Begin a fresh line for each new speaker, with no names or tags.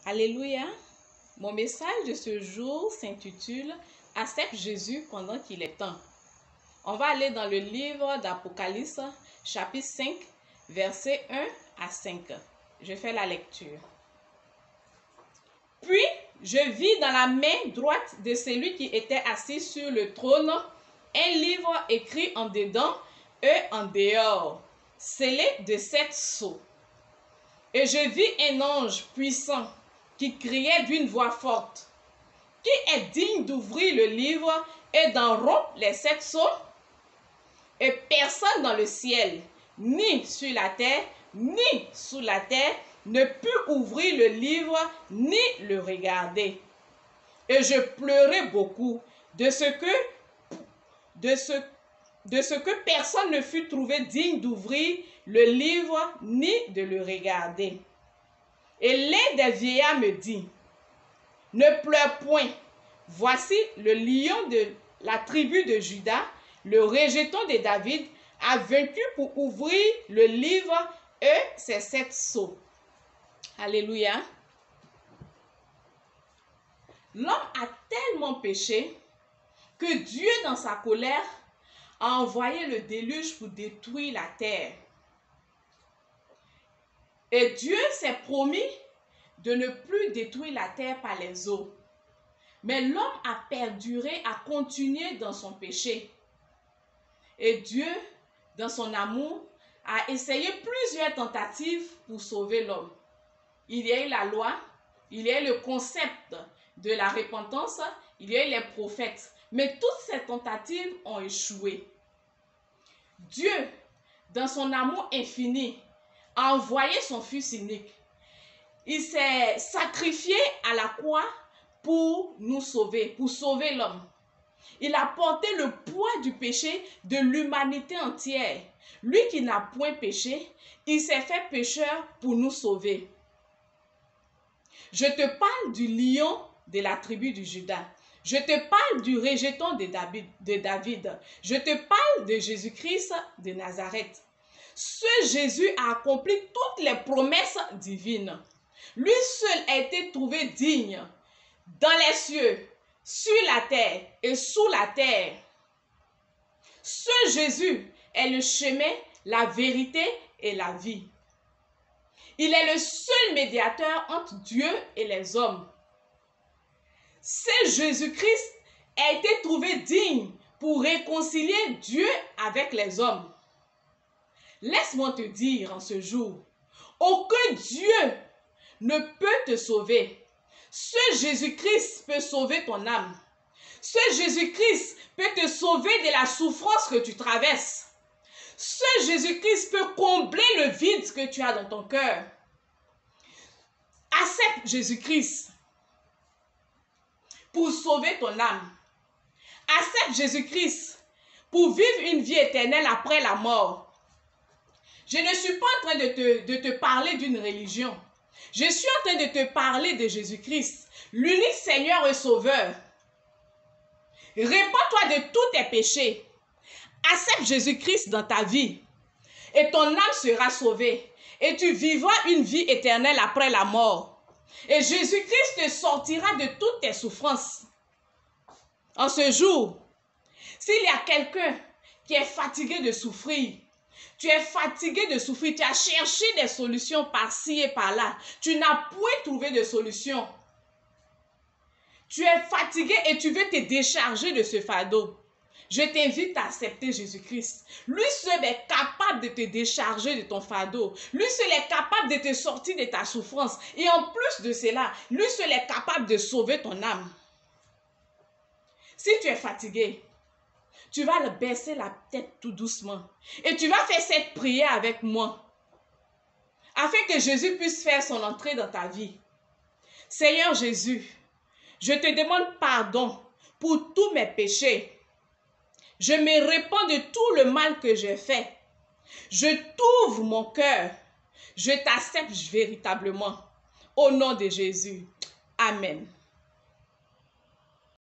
Alléluia. Mon message de ce jour s'intitule « Accepte Jésus pendant qu'il est temps ». On va aller dans le livre d'Apocalypse, chapitre 5, versets 1 à 5. Je fais la lecture. Puis, je vis dans la main droite de celui qui était assis sur le trône un livre écrit en dedans et en dehors, scellé de 7 sceaux. Et je vis un ange puissant qui criait d'une voix forte: « Qui est digne d'ouvrir le livre et d'en rompre les 7 sceaux ?» Et personne dans le ciel, ni sur la terre, ni sous la terre, ne put ouvrir le livre, ni le regarder. Et je pleurais beaucoup de ce que personne ne fut trouvé digne d'ouvrir le livre, ni de le regarder. Et l'un des vieillards me dit: « Ne pleure point, voici le lion de la tribu de Juda, le rejeton de David, a vaincu pour ouvrir le livre et ses 7 sceaux. » Alléluia. L'homme a tellement péché que Dieu, dans sa colère, a envoyé le déluge pour détruire la terre. Et Dieu s'est promis de ne plus détruire la terre par les eaux. Mais l'homme a perduré à continuer dans son péché. Et Dieu, dans son amour, a essayé plusieurs tentatives pour sauver l'homme. Il y a eu la loi, il y a eu le concept de la repentance, il y a eu les prophètes. Mais toutes ces tentatives ont échoué. Dieu, dans son amour infini, a envoyé son Fils unique. Il s'est sacrifié à la croix pour nous sauver, pour sauver l'homme. Il a porté le poids du péché de l'humanité entière. Lui qui n'a point péché, il s'est fait pécheur pour nous sauver. Je te parle du lion de la tribu de Juda. Je te parle du rejeton de David. Je te parle de Jésus-Christ de Nazareth. Ce Jésus a accompli toutes les promesses divines. Lui seul a été trouvé digne dans les cieux, sur la terre et sous la terre. Ce Jésus est le chemin, la vérité et la vie. Il est le seul médiateur entre Dieu et les hommes. Ce Jésus-Christ a été trouvé digne pour réconcilier Dieu avec les hommes. Laisse-moi te dire en ce jour, aucun Dieu ne peut te sauver. Ce Jésus-Christ peut sauver ton âme. Ce Jésus-Christ peut te sauver de la souffrance que tu traverses. Ce Jésus-Christ peut combler le vide que tu as dans ton cœur. Accepte Jésus-Christ pour sauver ton âme. Accepte Jésus-Christ pour vivre une vie éternelle après la mort. Je ne suis pas en train de te parler d'une religion. Je suis en train de te parler de Jésus-Christ, l'unique Seigneur et Sauveur. Répands-toi de tous tes péchés. Accepte Jésus-Christ dans ta vie et ton âme sera sauvée et tu vivras une vie éternelle après la mort. Et Jésus-Christ te sortira de toutes tes souffrances. En ce jour, s'il y a quelqu'un qui est fatigué de souffrir, tu es fatigué de souffrir, tu as cherché des solutions par-ci et par-là, tu n'as point trouvé de solution. Tu es fatigué et tu veux te décharger de ce fardeau. Je t'invite à accepter Jésus-Christ. Lui seul est capable de te décharger de ton fardeau. Lui seul est capable de te sortir de ta souffrance. Et en plus de cela, lui seul est capable de sauver ton âme. Si tu es fatigué, tu vas baisser la tête tout doucement. Et tu vas faire cette prière avec moi. Afin que Jésus puisse faire son entrée dans ta vie. Seigneur Jésus, je te demande pardon pour tous mes péchés. Je me répands de tout le mal que j'ai fait. Je t'ouvre mon cœur. Je t'accepte véritablement. Au nom de Jésus. Amen.